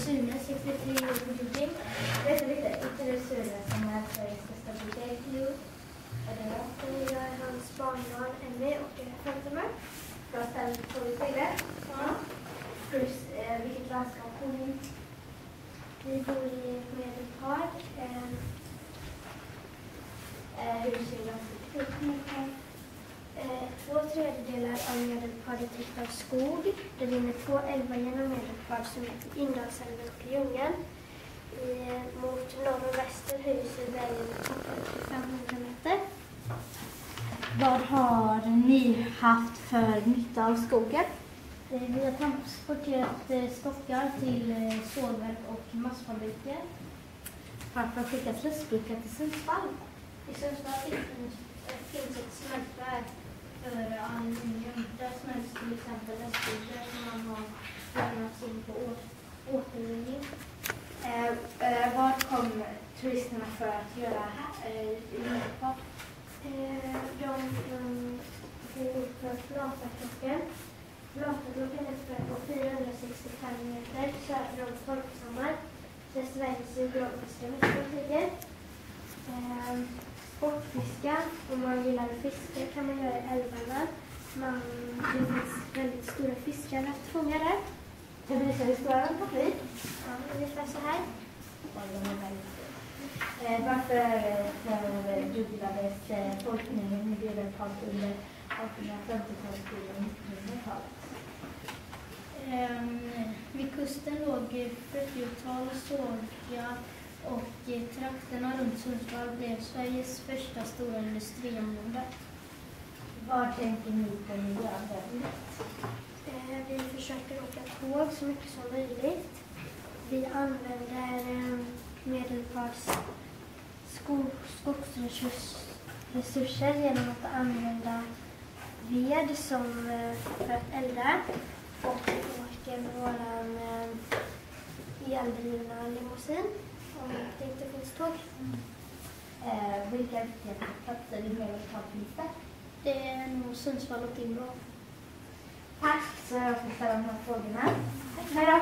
Sune, 63 år på Djurgården. Berätta lite, inte Sune som är Sveriges största bibliotek. Jo. Jag är hans barnbarn Emmy och jag är 15 år. Bra ställt på ditt bilder. Ja. Plus, vilket landskap bor ni? Vi bor i Medelpad. Hur ser landskapet ut? 2/3 av Medelpad är täckt av skog. Det rinner 2 älvar genom Medelpad som heter Indalsälven och Ljungen. Mot norr och väster höjer sig bergen med toppen till 500 meter. Vad har ni haft för nytta av skogen? Vi har transporterat stockar till sågverk och massfabriker. Farfar skickat lastbilar till Sundsvall. I Sundsvall finns ett smältverk för aluminium. Där smälts till exempel lastbilar som man har lämnat in på återvinning. Vad kom turisterna för att göra i Medelpad? De går för Plataclocken. Plataclocken är på 465 meter söder om Torpshammar. Där Sveriges geografiska mittpartier. Sportfiska. Om man gillar att fiska kan man göra i älvarna. Det finns väldigt stora fiskar att fånga där. Kan du visa hur stora de kan bli? Ja, ungefär så här. Varför dubblades folkmängden i Medelpad under 1850-talet och 1900-talet? Vid kusten låg 40-tal sågar och trakterna runt Sundsvall blev Sveriges första stora industriområde. Vad tänker ni på miljövänligt? Vi försöker åka tåg så mycket som möjligt. Vi använder Medelpads skogsresurser genom att använda ved för att elda. Och vi åker med våran eldrivna limousin om det inte finns tåg. Vilka platser i Medelpad finns det? Det är nog Sundsvall och Timrå. Tack så jag får ställa de här frågorna. Hej då!